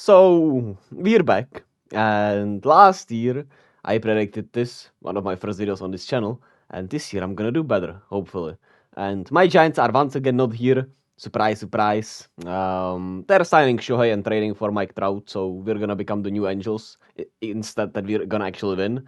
So, we're back, and last year I predicted this, one of my first videos on this channel, and this year I'm gonna do better, hopefully. And my Giants are once again not here. Surprise, surprise. They're signing Shohei and trading for Mike Trout, so we're gonna become the new Angels instead that we're gonna actually win.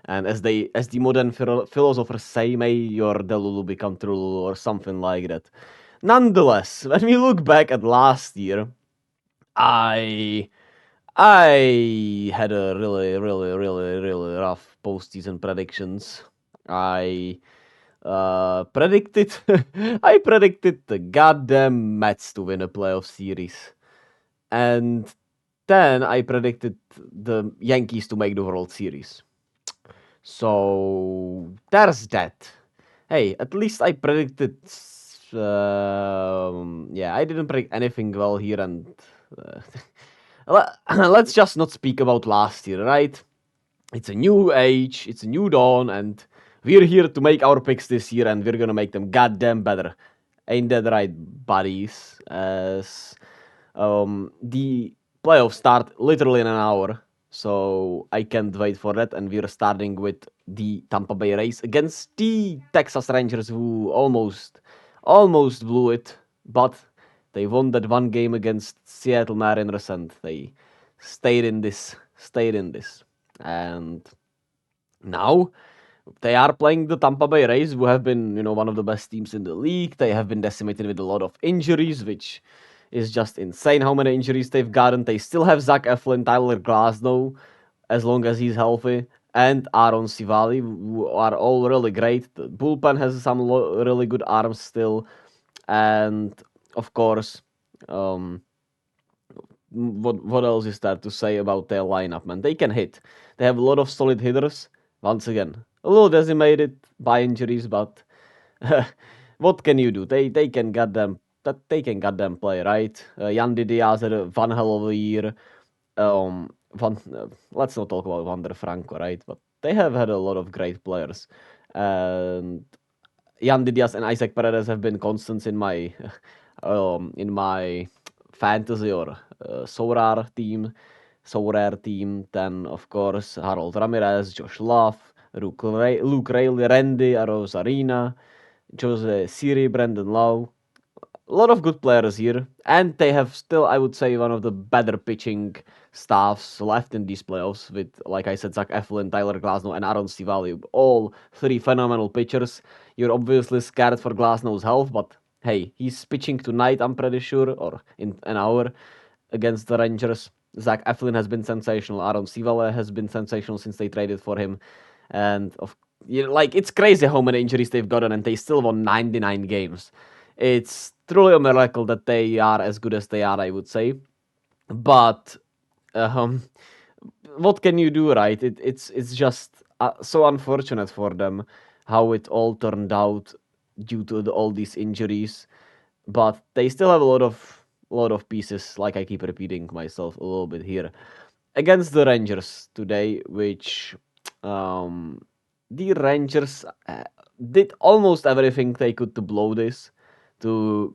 And as the modern philosophers say, may your Delulu become Trululu or something like that. Nonetheless, when we look back at last year, I I had a really rough postseason predictions. I predicted I predicted the goddamn Mets to win a playoff series, and then I predicted the Yankees to make the World Series. So there's that. Hey, at least I predicted. Yeah, I didn't predict anything well here, and let's just not speak about last year, right? It's a new age, it's a new dawn, and we're here to make our picks this year, and we're gonna make them goddamn better. Ain't that right, buddies? As the playoffs start literally in an hour, so I can't wait for that. And we're starting with the Tampa Bay Rays against the Texas Rangers, who almost blew it, but they won that one game against Seattle Mariners, and they stayed in this. And now they are playing the Tampa Bay Rays, who have been, one of the best teams in the league. They have been decimated with a lot of injuries, which is just insane how many injuries they've gotten. They still have Zach Eflin, Tyler Glasnow, as long as he's healthy, and Aaron Civali, who are all really great. The bullpen has some really good arms still, and of course, what else is there to say about their lineup, man? They can hit. They have a lot of solid hitters. Once again, a little decimated by injuries, but what can you do? They can goddamn play, right? Yandy Diaz had one hell of a year. Let's not talk about Wander Franco, right? But they have had a lot of great players, and Yandy Diaz and Isaac Paredes have been constants in my fantasy or Sorare team. Then of course Harold Ramirez, Josh Love, Luke Rayleigh, Randy Arozarena, Jose Siri, Brandon Lowe. A lot of good players here, and they have still, I would say, one of the better pitching staffs left in these playoffs with, like I said, Zach Eflin, Tyler Glasnow, and Aaron Civali. All three phenomenal pitchers. You're obviously scared for Glasnow's health, but hey, he's pitching tonight, I'm pretty sure, or in an hour against the Rangers. Zach Eflin has been sensational. Aaron Civale has been sensational since they traded for him. And it's crazy how many injuries they've gotten, and they still won 99 games. It's truly a miracle that they are as good as they are, I would say. But what can you do, right? It's just so unfortunate for them how it all turned out due to all these injuries. But they still have a lot of pieces, like I keep repeating myself a little bit here, against the Rangers today, which the Rangers did almost everything they could to blow this, to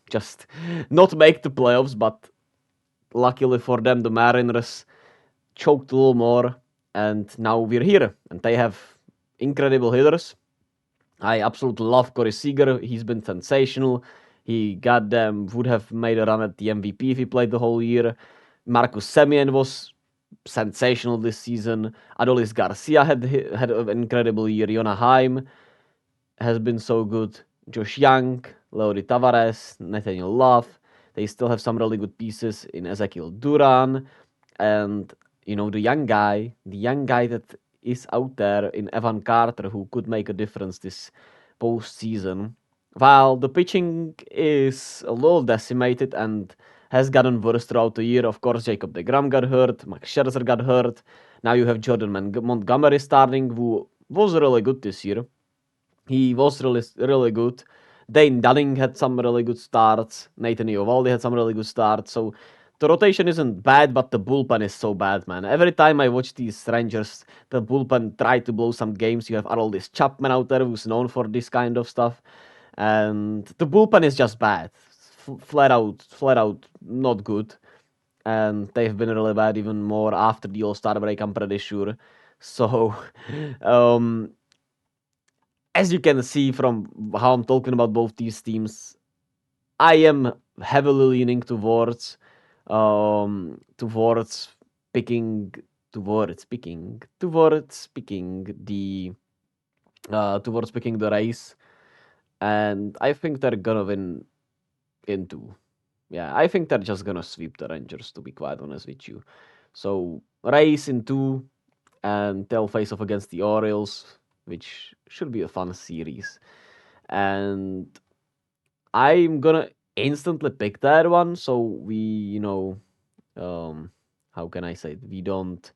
just not make the playoffs. But luckily for them, the Mariners choked a little more, and now we're here, and they have incredible hitters. I absolutely love Corey Seager. He's been sensational. He goddamn would have made a run at the MVP if he played the whole year. Marcus Semien was sensational this season. Adolis Garcia had an incredible year. Yona Haim has been so good. Josh Young, Leody Tavares, Nathaniel Love. They still have some really good pieces in Ezekiel Duran. And, the young guy that is out there in Evan Carter, who could make a difference this postseason. While the pitching is a little decimated and has gotten worse throughout the year, of course, Jacob deGrom got hurt, Max Scherzer got hurt. Now you have Jordan Montgomery starting, who was really good this year. He was really good. Dane Dunning had some really good starts. Nathan Eovaldi had some really good starts. So the rotation isn't bad, but the bullpen is so bad, man. Every time I watch these Rangers, the bullpen try to blow some games. You have Aroldis Chapman out there, who's known for this kind of stuff. And the bullpen is just bad. Flat out not good. and they've been really bad even more after the All-Star break, I'm pretty sure. So, um, as you can see from how I'm talking about both these teams, I am heavily leaning towards picking towards picking the Rays, and I think they're gonna win in two. Yeah, I think they're just gonna sweep the Rangers, to be quite honest with you. So Rays in two, and they'll face off against the Orioles, which should be a fun series. And I'm gonna instantly pick that one, so we, how can I say it? We don't,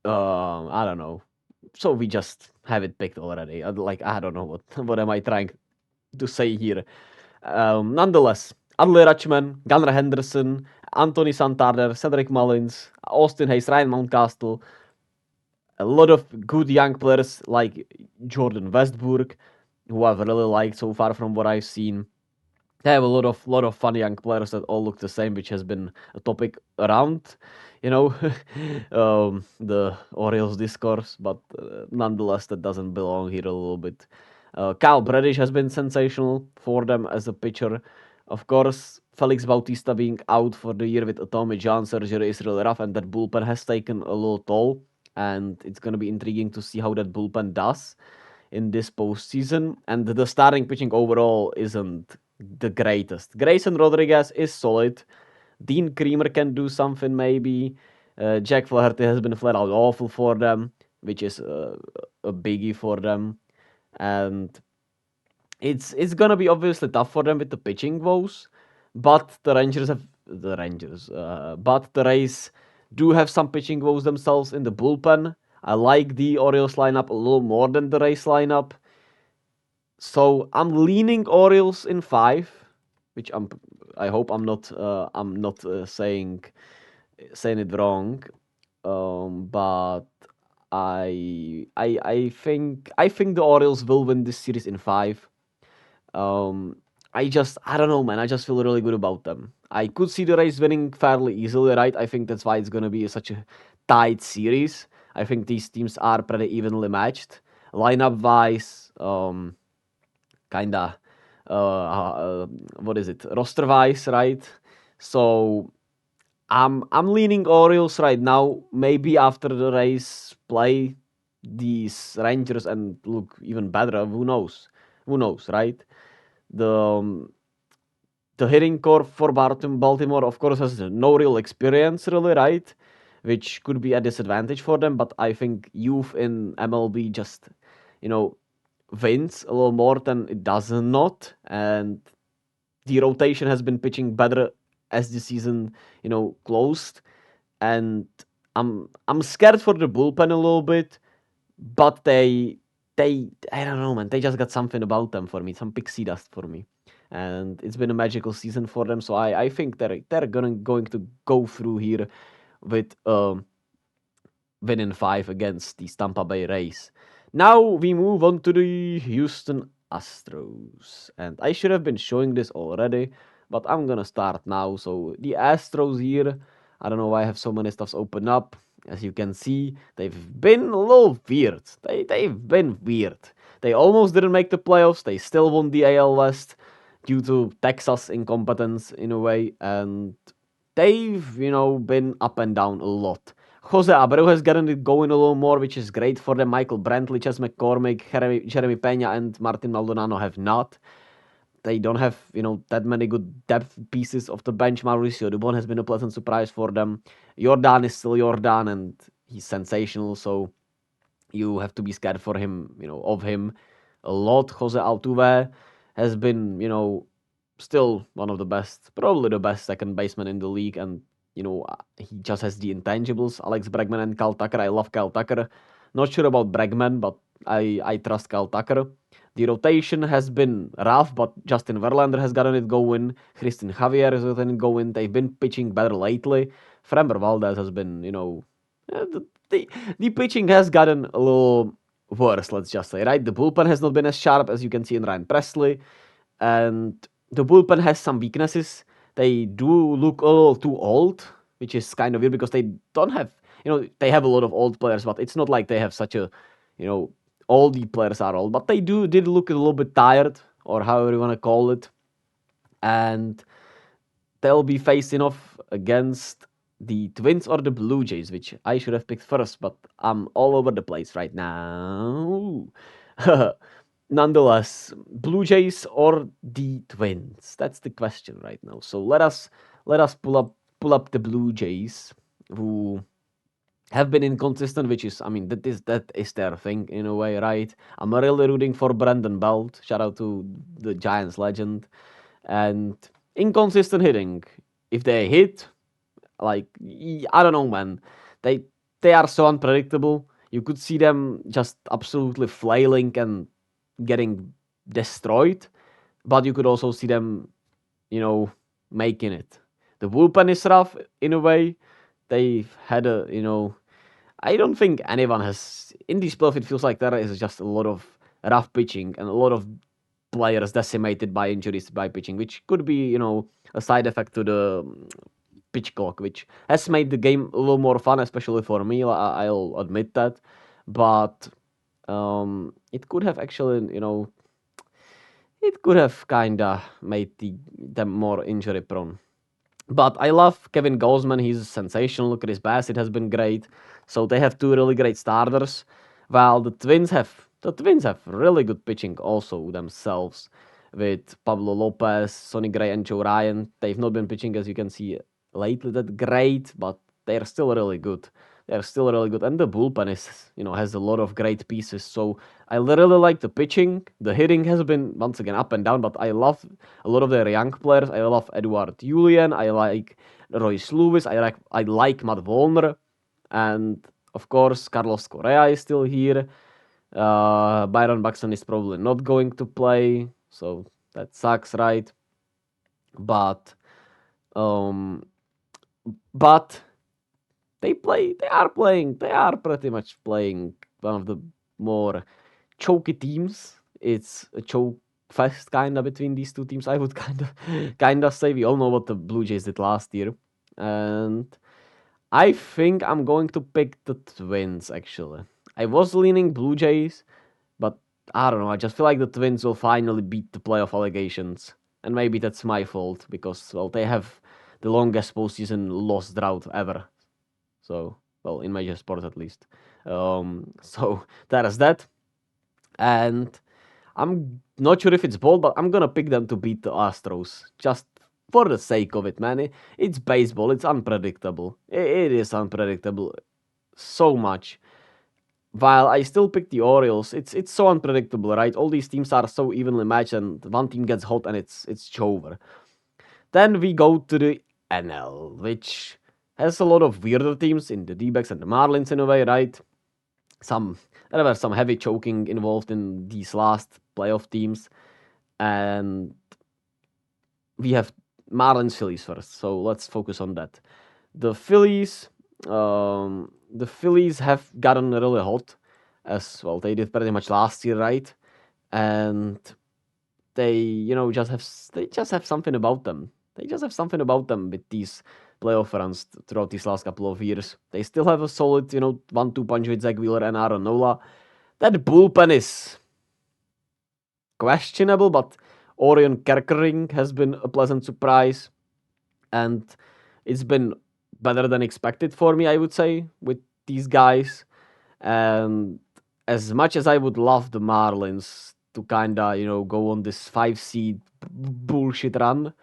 I don't know. So we just have it picked already. Like, I don't know what what am I trying to say here. Nonetheless, Adley Rutschman, Gunnar Henderson, Anthony Santander, Cedric Mullins, Austin Hayes, Ryan Mountcastle, a lot of good young players like Jordan Westburg, who I've really liked so far from what I've seen. They have a lot of fun young players that all look the same, which has been a topic around, you know, the Orioles discourse. But nonetheless, that doesn't belong here a little bit. Kyle Bradish has been sensational for them as a pitcher. Of course, Felix Bautista being out for the year with a Tommy John surgery is really rough, and that bullpen has taken a little toll. And it's going to be intriguing to see how that bullpen does in this postseason. And the starting pitching overall isn't the greatest. Grayson Rodriguez is solid. Dean Creamer can do something maybe. Jack Flaherty has been flat out awful for them, which is a biggie for them. And it's gonna be obviously tough for them with the pitching woes, but but the Rays do have some pitching woes themselves in the bullpen. I like the Orioles lineup a little more than the Rays lineup. So I'm leaning Orioles in 5, which I hope I'm not saying it wrong. But I think the Orioles will win this series in 5. Um, I don't know, man. I just feel really good about them. I could see the Rays winning fairly easily, right? I think that's why it's gonna be such a tight series. I think these teams are pretty evenly matched, lineup wise. Kinda, what is it? Roster wise, right? So I'm leaning Orioles right now. Maybe after the Rays play these Rangers and look even better, who knows? Who knows, right? The the hitting core for Baltimore, of course, has no real experience, really, right? Which could be a disadvantage for them. But I think youth in MLB just, you know, wins a little more than it does not, and the rotation has been pitching better as the season, closed. And I'm scared for the bullpen a little bit, but they I don't know, man. They just got something about them for me, some pixie dust for me, and it's been a magical season for them. So I think they're going to go through here with win in 5 against the Tampa Bay Rays. Now we move on to the Houston Astros. And I should have been showing this already, but I'm gonna start now. So the Astros here, I don't know why I have so many stuffs open up. As you can see, they've been a little weird. They've been weird. They almost didn't make the playoffs. They still won the AL West due to Texas incompetence in a way. And they've, been up and down a lot. Jose Abreu has gotten it going a little more, which is great for them. Michael Brantley, Chas McCormick, Jeremy Pena, and Martin Maldonado have not. They don't have, that many good depth pieces of the bench. Mauricio Dubon has been a pleasant surprise for them. Jordan is still Jordan, and he's sensational, so you have to be scared for him, of him a lot. Jose Altuve has been, still one of the best, probably the best second baseman in the league, and he just has the intangibles. Alex Bregman and Kyle Tucker. I love Kyle Tucker. Not sure about Bregman, but I trust Kyle Tucker. The rotation has been rough, but Justin Verlander has gotten it going. Christian Javier has gotten it going. They've been pitching better lately. Framber Valdez has been, the pitching has gotten a little worse, let's just say, right? The bullpen has not been as sharp as you can see in Ryan Presley. And the bullpen has some weaknesses. They do look a little too old, which is kind of weird because they don't have, they have a lot of old players, but it's not like they have such a, all the players are old, but they did look a little bit tired, or however you want to call it. And they'll be facing off against the Twins or the Blue Jays, which I should have picked first, but I'm all over the place right now. Nonetheless, Blue Jays or the Twins? That's the question right now. So let us pull up the Blue Jays, who have been inconsistent, which is, I mean, that is their thing in a way, right? I'm really rooting for Brandon Belt. Shout out to the Giants legend. And inconsistent hitting. If they hit, like, I don't know, man. They they are so unpredictable. You could see them just absolutely flailing and getting destroyed, but you could also see them, making it. The bullpen is rough in a way. They've had I don't think anyone has in this playoff. It feels like there is just a lot of rough pitching and a lot of players decimated by injuries by pitching, which could be a side effect to the pitch clock, which has made the game a little more fun, especially for me. I'll admit that, but it could have actually it could have kinda made them more injury prone. But I love Kevin Gausman. He's sensational. Chris Bassett has been great. So they have two really great starters. While the Twins have really good pitching also themselves with Pablo Lopez, Sonny Gray, and Joe Ryan. They've not been pitching, as you can see, lately that great, but they're still really good. They're still really good, and the bullpen has a lot of great pieces. So I literally like the pitching. The hitting has been once again up and down, but I love a lot of their young players. I love Edward Julian. I like Royce Lewis. I like Matt Wallner, and of course Carlos Correa is still here. Byron Buxton is probably not going to play, so that sucks, right? But um, but they are pretty much playing one of the more choky teams. It's a choke fest kinda between these two teams. I would kinda say we all know what the Blue Jays did last year, and I think I'm going to pick the Twins. Actually, I was leaning Blue Jays, but I don't know. I just feel like the Twins will finally beat the playoff allegations, and maybe that's my fault because they have the longest postseason loss drought ever. So, well, in major sports at least. So that is that. And I'm not sure if it's bold, but I'm gonna pick them to beat the Astros just for the sake of it, man. It's baseball. It's unpredictable. It is unpredictable so much. While I still pick the Orioles, it's so unpredictable, right? All these teams are so evenly matched, and one team gets hot and it's over. Then we go to the NL, which has a lot of weirder teams in the D-backs and the Marlins in a way, right? There were some heavy choking involved in these last playoff teams, and we have Marlins Phillies first. So let's focus on that. The Phillies, the Phillies have gotten really hot, as well. They did pretty much last year, right? And they just have something about them. They just have something about them with these playoff runs throughout these last couple of years. They still have a solid, 1-2 punch with Zach Wheeler and Aaron Nola. That bullpen is questionable, but Orion Kerkering has been a pleasant surprise, and it's been better than expected for me, I would say, with these guys. And as much as I would love the Marlins to kinda, go on this 5 seed bullshit run,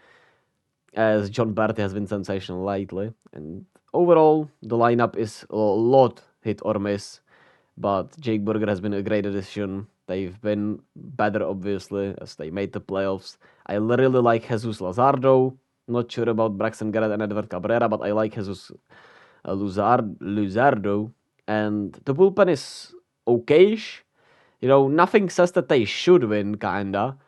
as John Berti has been sensational lately. And overall, the lineup is a lot hit or miss, but Jake Burger has been a great addition. They've been better, obviously, as they made the playoffs. I really like Jesus Lazardo. Not sure about Braxton Garrett and Edward Cabrera, but I like Jesus Luzardo. And the bullpen is okayish. Nothing says that they should win, kinda.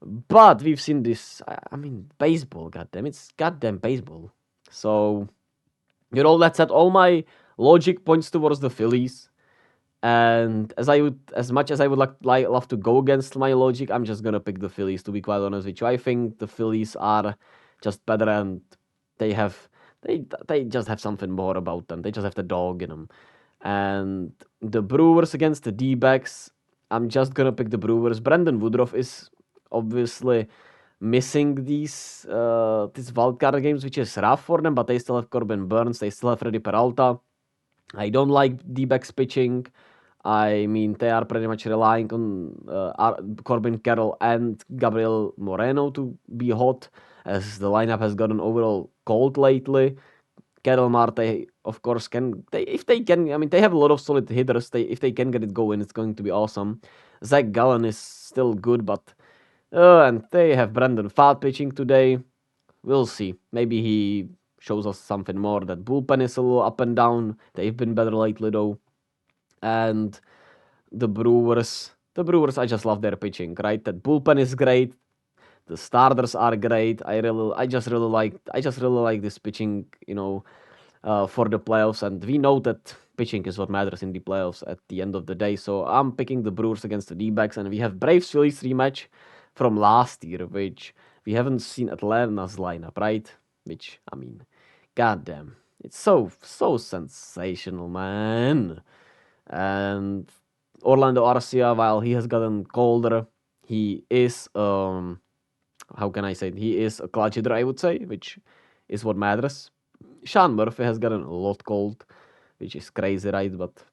But we've seen this. I mean, baseball, goddamn. It's goddamn baseball. So, that said, all my logic points towards the Phillies. And as much as I would love to go against my logic, I'm just gonna pick the Phillies. To be quite honest with you, I think the Phillies are just better, and they have they just have something more about them. They just have the dog in them. And the Brewers against the D-backs, I'm just gonna pick the Brewers. Brandon Woodruff is obviously missing these wildcard games, which is rough for them, but they still have Corbin Burns, they still have Freddy Peralta. I don't like D-backs pitching. I mean, they are pretty much relying on Corbin Carroll and Gabriel Moreno to be hot, as the lineup has gotten overall cold lately. Carroll Marte, of course, if they can. I mean, they have a lot of solid hitters. If they can get it going, it's going to be awesome. Zach Gallen is still good, but and they have Brandon Pfaadt pitching today. We'll see. Maybe he shows us something more. That bullpen is a little up and down. They've been better lately, though. And the Brewers, I just love their pitching, right? That bullpen is great. The starters are great. I just really like this pitching, for the playoffs. And we know that pitching is what matters in the playoffs at the end of the day. So I'm picking the Brewers against the D-backs, and we have Braves Phillies rematch from last year, which we haven't seen Atlanta's lineup, right? Which, I mean, goddamn, it's so sensational, man. And Orlando Arcia, while he has gotten colder, he is how can I say it? He is a clutch hitter, I would say, which is what matters. Sean Murphy has gotten a lot cold, which is crazy, right? But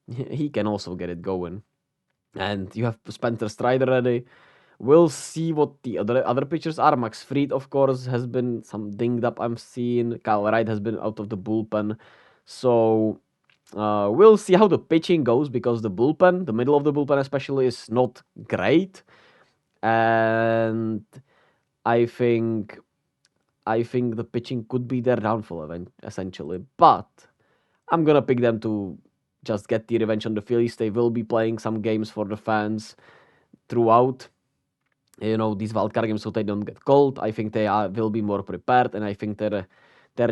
he can also get it going. And you have Spencer Strider ready. We'll see what the other pitchers are. Max Fried, of course, has been some dinged up. I'm seeing Kyle Wright has been out of the bullpen, so we'll see how the pitching goes because the bullpen, the middle of the bullpen especially, is not great, and I think the pitching could be their downfall essentially. But I'm gonna pick them to just get the revenge on the Phillies. They will be playing some games for the fans throughout, these wildcard games, so they don't get cold. I think they will be more prepared, and I think they're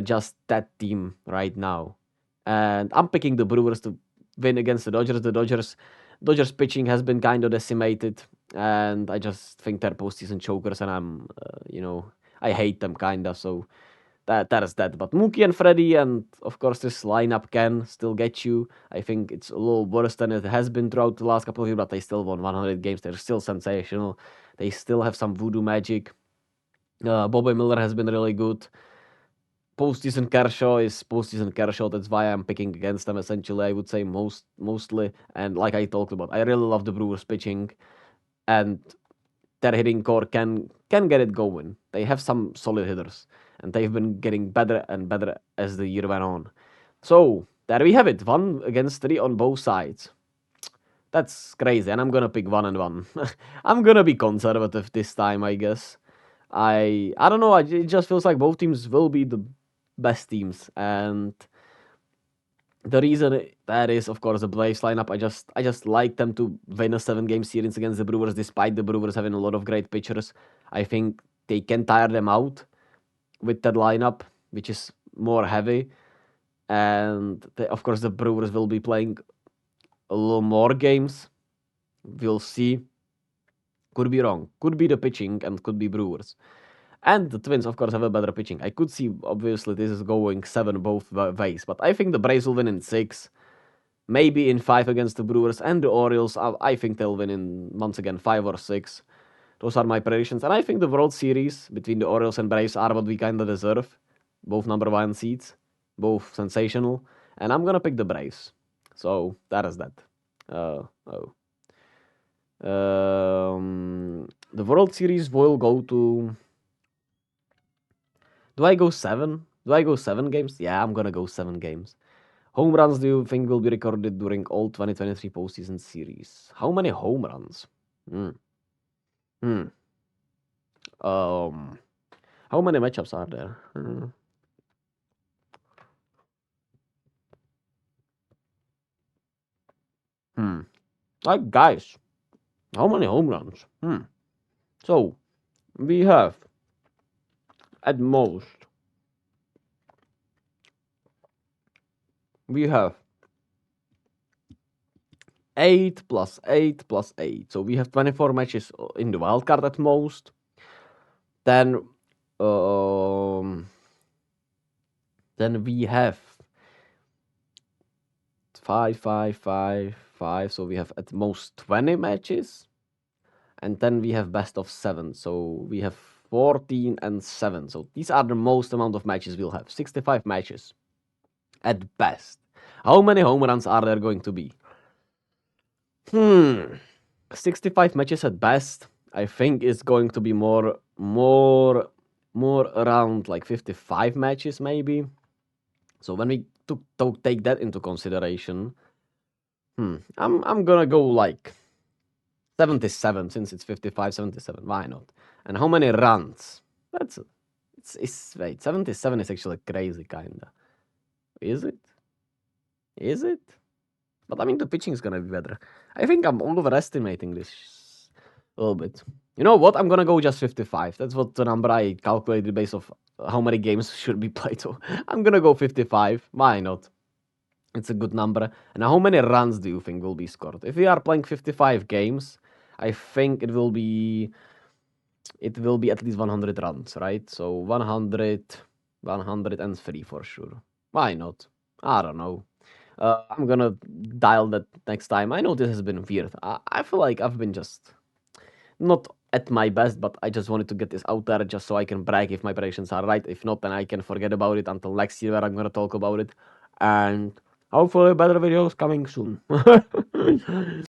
just that team right now. And I'm picking the Brewers to win against the Dodgers. The Dodgers pitching has been kind of decimated, and I just think they're postseason chokers, and I hate them kind of. So that is that. But Mookie and Freddie, and of course this lineup can still get you. I think it's a little worse than it has been throughout the last couple of years, but they still won 100 games. They're still sensational. They still have some voodoo magic. Bobby Miller has been really good. Postseason Kershaw is postseason Kershaw. That's why I'm picking against them. Essentially, I would say mostly. And like I talked about, I really love the Brewers pitching, and their hitting core can get it going. They have some solid hitters, and they've been getting better and better as the year went on. So there we have it, 1-3 on both sides. That's crazy, and I'm gonna pick 1-1. I'm gonna be conservative this time, I guess. I don't know. It just feels like both teams will be the best teams, and the reason that is, of course, the Braves lineup. I just like them to win a 7-game series against the Brewers, despite the Brewers having a lot of great pitchers. I think they can tire them out with that lineup, which is more heavy. And of course, the Brewers will be playing a little more games. We'll see. Could be wrong. Could be the pitching and could be Brewers. And the Twins, of course, have a better pitching. I could see, obviously, this is going 7 both ways, but I think the Braves will win in 6, maybe in 5 against the Brewers, and the Orioles, I think they'll win in, once again, 5 or 6. Those are my predictions, and I think the World Series between the Orioles and Braves are what we kind of deserve. Both number 1 seeds, both sensational, and I'm gonna pick the Braves. So, that is that. Oh. The World Series will go to... Do I go 7? Do I go 7 games? Yeah, I'm gonna go 7 games. Home runs do you think will be recorded during all 2023 postseason series? How many home runs? Hmm. Hmm. How many matchups are there? Like, guys, how many home runs? So, we have, at most, we have 8 plus 8 plus 8. So we have 24 matches in the wild card at most. Then Then we have 5, 5, 5, 5. So we have at most 20 matches. And then we have best of 7. So we have 14 and 7. So these are the most amount of matches we'll have. 65 matches at best. How many home runs are there going to be? 65 matches at best. I think is going to be more around like 55 matches maybe. So when we take that into consideration, I'm gonna go like 77 since it's 55, 77. Why not? And how many runs? Wait, 77 is actually crazy kinda. Is it? Is it? But I mean the pitching is gonna be better. I think I'm overestimating this a little bit. You know what? I'm gonna go just 55. That's what the number I calculated based off how many games should be played. So I'm gonna go 55. Why not? It's a good number. And how many runs do you think will be scored? If we are playing 55 games, I think it will be at least 100 runs, right? So 103 for sure. Why not? I don't know. I'm gonna dial that next time. I know this has been weird. I feel like I've been just not at my best, but I just wanted to get this out there just so I can brag if my predictions are right. If not, then I can forget about it until next year where I'm gonna talk about it. And hopefully better videos coming soon.